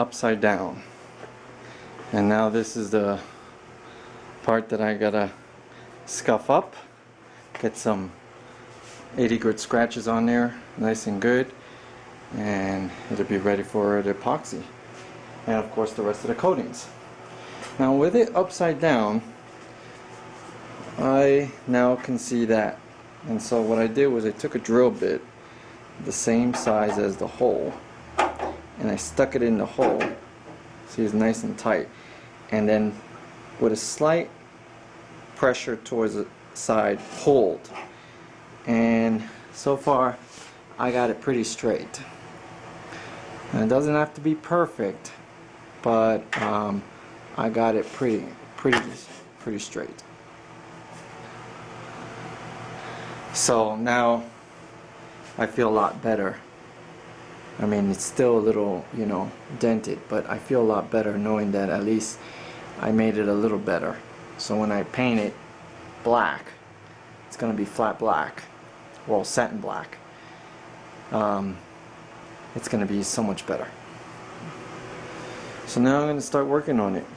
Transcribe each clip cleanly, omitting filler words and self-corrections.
upside down, and now this is the part that I gotta scuff up, get some 80 grit scratches on there nice and good, and it'll be ready for the epoxy and of course the rest of the coatings. Now with it upside down, I now can see that, and so what I did was I took a drill bit the same size as the hole and I stuck it in the hole, see it's nice and tight, and then with a slight pressure towards the side pulled, and so far I got it pretty straight. And it doesn't have to be perfect, but I got it pretty straight. So now I feel a lot better. I mean, it's still a little, you know, dented, but I feel a lot better knowing that at least I made it a little better. So when I paint it black, it's going to be flat black, well, satin black. It's going to be so much better. So now I'm going to start working on it.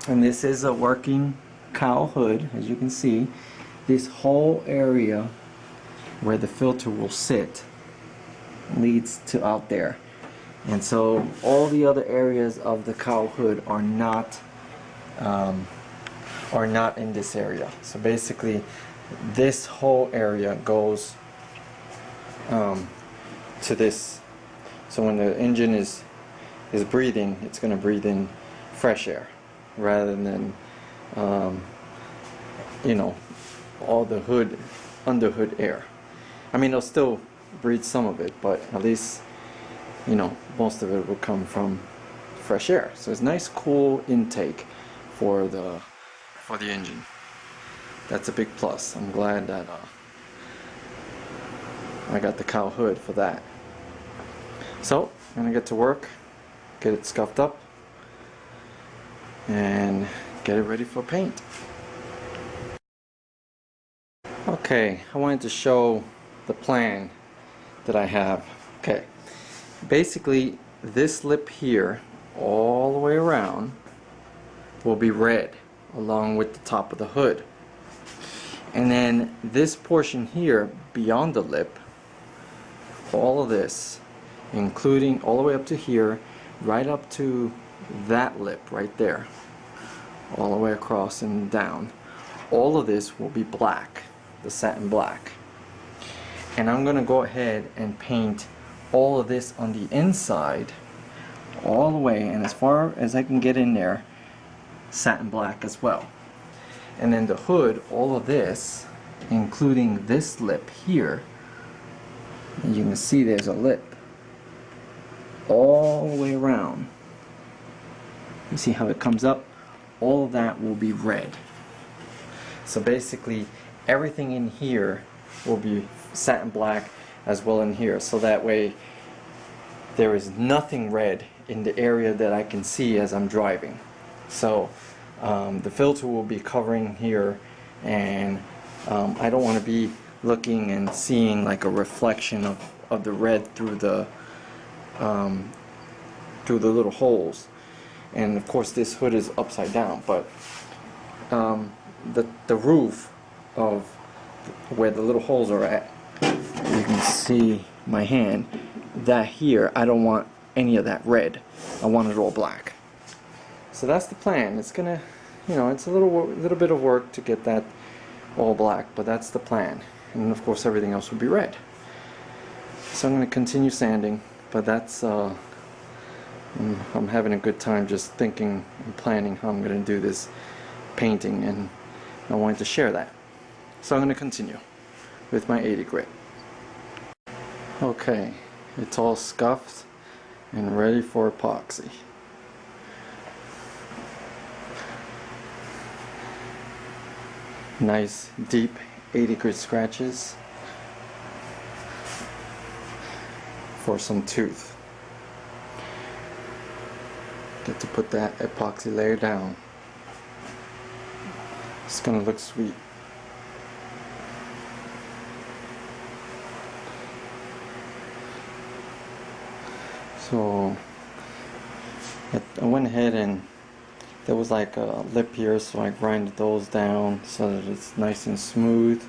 And this is a working cowl hood, as you can see. This whole area where the filter will sit leads to out there, and so all the other areas of the cowl hood are not in this area. So basically this whole area goes to this, so when the engine is breathing, it's going to breathe in fresh air rather than you know, all the hood, under hood air. I mean, it'll still breathe some of it, but at least, you know, most of it will come from fresh air. So it's nice, cool intake for the engine. That's a big plus. I'm glad that I got the cowl hood for that. So I'm gonna get to work, get it scuffed up, and get it ready for paint. Okay, I wanted to show the plan that I have. Okay, basically this lip here all the way around will be red along with the top of the hood, and then this portion here beyond the lip, all of this, including all the way up to here, right up to that lip right there, all the way across and down, all of this will be black, the satin black. And I'm going to go ahead and paint all of this on the inside all the way, and as far as I can get in there, satin black as well. And then the hood, all of this, including this lip here, and you can see there's a lip all the way around. You see how it comes up? All of that will be red. So basically everything in here will be satin black as well in here, so that way there is nothing red in the area that I can see as I'm driving. So the filter will be covering here, and I don't want to be looking and seeing like a reflection of the red through the little holes. And of course this hood is upside down, but the roof of where the little holes are at, you can see my hand, that here, I don't want any of that red. I want it all black. So that's the plan. It's gonna, you know, it's a little bit of work to get that all black, but that's the plan. And of course everything else will be red. So I'm going to continue sanding, but that's I'm having a good time just thinking and planning how I'm going to do this painting, and I wanted to share that. So I'm going to continue with my 80 grit. Okay, it's all scuffed and ready for epoxy. Nice deep 80 grit scratches for some tooth. Get to put that epoxy layer down. It's gonna look sweet. So I went ahead and there was like a lip here, so I grinded those down so that it's nice and smooth.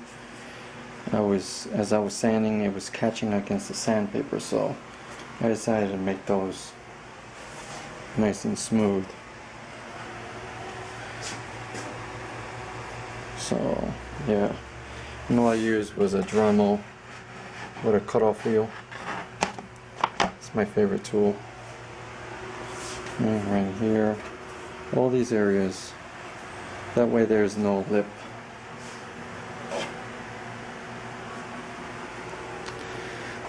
As I was sanding, it was catching against the sandpaper, so I decided to make those nice and smooth. So yeah, and all I used was a Dremel with a cutoff wheel. It's my favorite tool. And right here, all these areas, that way there's no lip.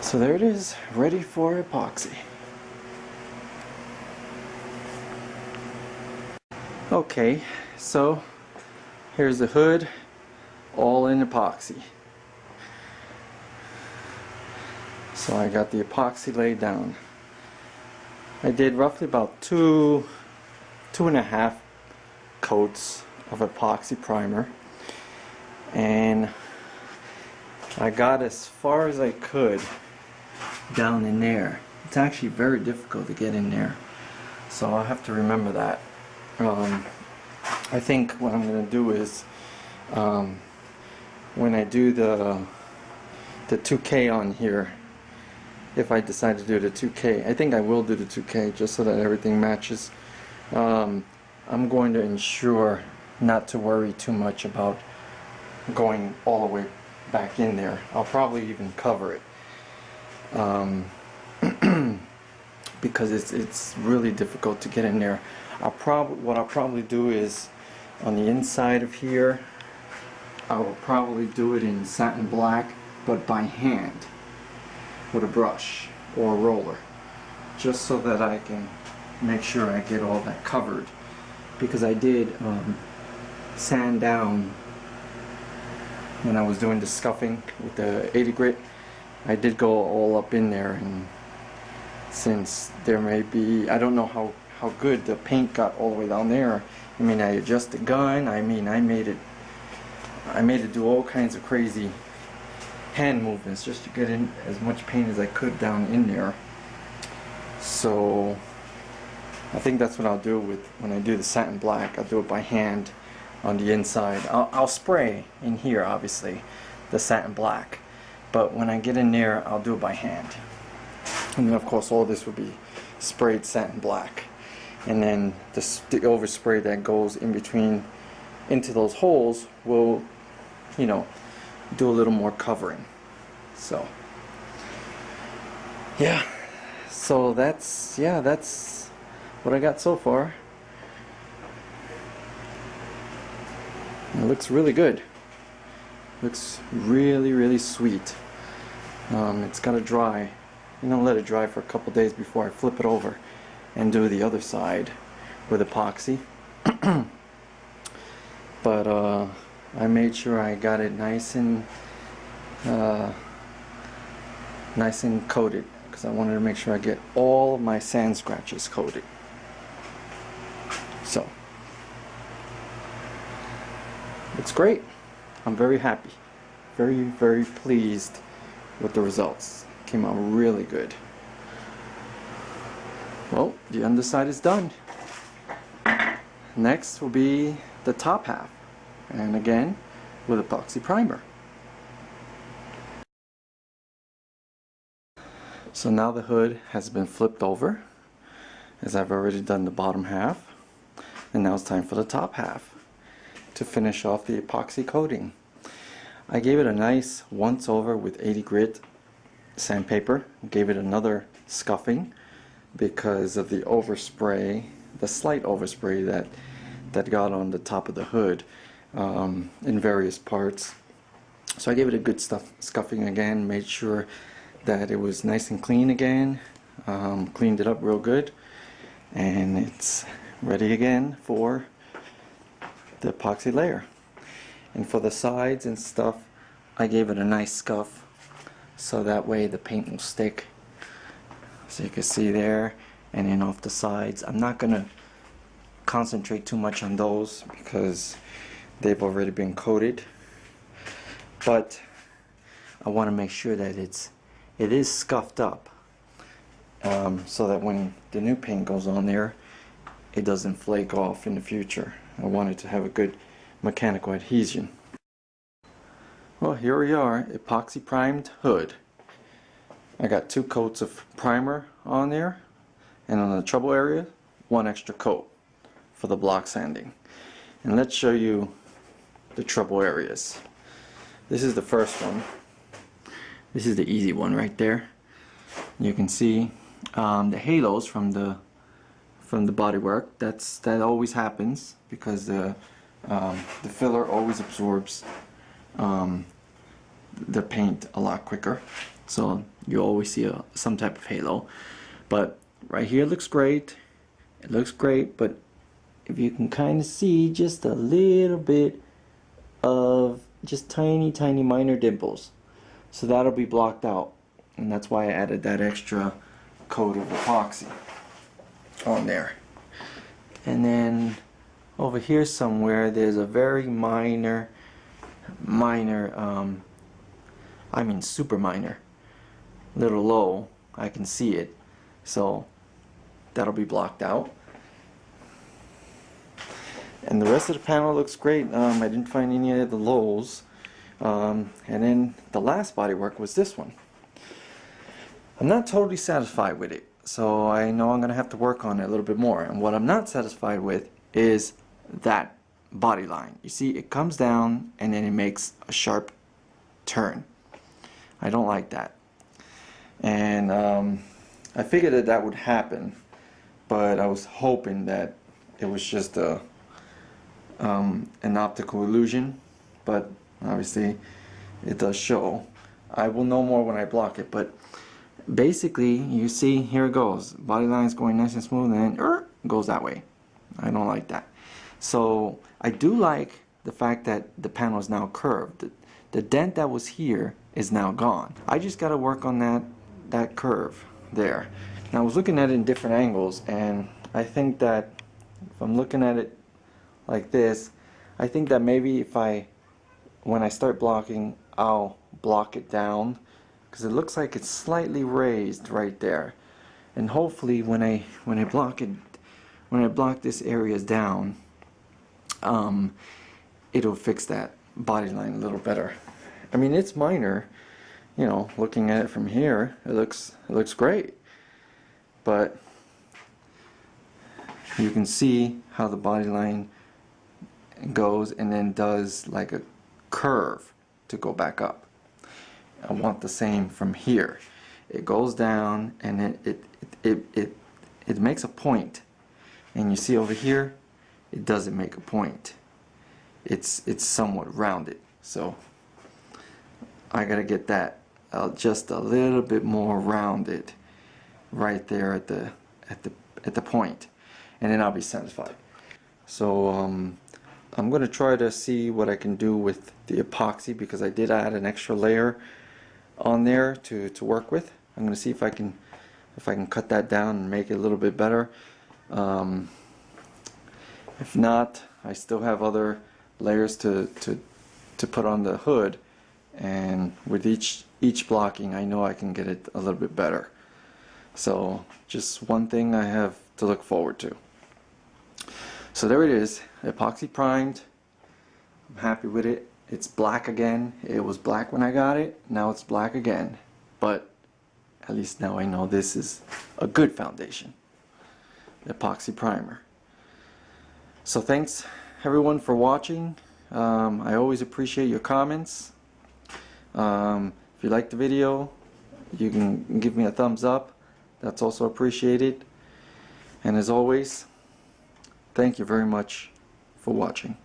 So there it is, ready for epoxy. Okay, so here's the hood, all in epoxy. So I got the epoxy laid down. I did roughly about two and a half coats of epoxy primer, and I got as far as I could down in there. It's actually very difficult to get in there, so I'll have to remember that. I think what I'm going to do is when I do the 2K on here, if I decide to do the 2K, I think I will do the 2K just so that everything matches. I'm going to ensure not to worry too much about going all the way back in there. I'll probably even cover it because it's really difficult to get in there. What I'll probably do is on the inside of here, I will probably do it in satin black, but by hand with a brush or a roller, just so that I can make sure I get all that covered, because I did sand down when I was doing the scuffing with the 80 grit. I did go all up in there, and since there may be, I don't know how good the paint got all the way down there. I mean, I adjusted the gun, I mean, I made it do all kinds of crazy hand movements just to get in as much paint as I could down in there. So I think that's what I'll do when I do the satin black. I'll do it by hand on the inside. I'll spray in here, obviously, the satin black, but when I get in there, I'll do it by hand. And then of course all this will be sprayed satin black, and then the overspray that goes in between into those holes will, you know, do a little more covering. So yeah, so that's what I got so far. It looks really good. Looks really sweet. It's got to dry. I'm gonna let it dry for a couple days before I flip it over and do the other side with epoxy. But I made sure I got it nice and coated, because I wanted to make sure I get all of my sand scratches coated. So it's great. I'm very happy, very pleased with the results. Came out really good. Well, the underside is done. Next will be the top half, and again with epoxy primer. So now the hood has been flipped over, as I've already done the bottom half, and now it's time for the top half to finish off the epoxy coating. I gave it a nice once over with 80 grit sandpaper, gave it another scuffing because of the overspray, the slight overspray that got on the top of the hood in various parts. So I gave it a good scuffing again, made sure that it was nice and clean again, cleaned it up real good, and it's ready again for the epoxy layer. And for the sides and stuff, I gave it a nice scuff so that way the paint will stick. So you can see there, and then off the sides. I'm not going to concentrate too much on those because they've already been coated, but I want to make sure that it is scuffed up, so that when the new paint goes on there, it doesn't flake off in the future. I want it to have a good mechanical adhesion. Well, here we are, epoxy primed hood. I got 2 coats of primer on there, and on the trouble area 1 extra coat for the block sanding. And let's show you the trouble areas. This is the first one. This is the easy one right there. You can see the halos from the bodywork. That always happens because the filler always absorbs the paint a lot quicker, so you always see some type of halo. But right here looks great. It looks great, but if you can kind of see just a little bit of just tiny minor dimples, so that'll be blocked out, and that's why I added that extra coat of epoxy on there. And then over here somewhere there's a very minor I mean super minor, little low. I can see it, so that'll be blocked out. And the rest of the panel looks great. I didn't find any of the lows. And then the last bodywork was this one. I'm not totally satisfied with it, so I know I'm going to have to work on it a little bit more. And what I'm not satisfied with is that body line. You see, it comes down and then it makes a sharp turn. I don't like that. And I figured that would happen, but I was hoping that it was just an optical illusion, but obviously it does show. I will know more when I block it, but basically you see here it goes. Body line is going nice and smooth, and then goes that way. I don't like that. So I do like the fact that the panel is now curved. The dent that was here is now gone. I just got to work on that curve there. Now I was looking at it in different angles, and I think that if I'm looking at it like this, I think that maybe when I start blocking, I'll block it down, because it looks like it's slightly raised right there. And hopefully when I block this area down, it'll fix that body line a little better. I mean, it's minor, you know, looking at it from here, it looks great, but you can see how the body line goes and then does like a curve to go back up. I want the same from here. It goes down and then it makes a point, and you see over here it doesn't make a point. It's somewhat rounded, so I gotta get that just a little bit more rounded right there at the point, and then I'll be satisfied. So I'm gonna try to see what I can do with the epoxy, because I did add an extra layer on there to work with. I'm gonna see if I can cut that down and make it a little bit better. If not, I still have other layers to put on the hood, and with each blocking I know I can get it a little bit better. So just one thing I have to look forward to. So there it is, epoxy primed. I'm happy with it. It's black again. It was black when I got it, now it's black again, but at least now I know this is a good foundation, epoxy primer. So thanks everyone for watching. I always appreciate your comments. If you like the video, you can give me a thumbs up. That's also appreciated. And as always, thank you very much for watching.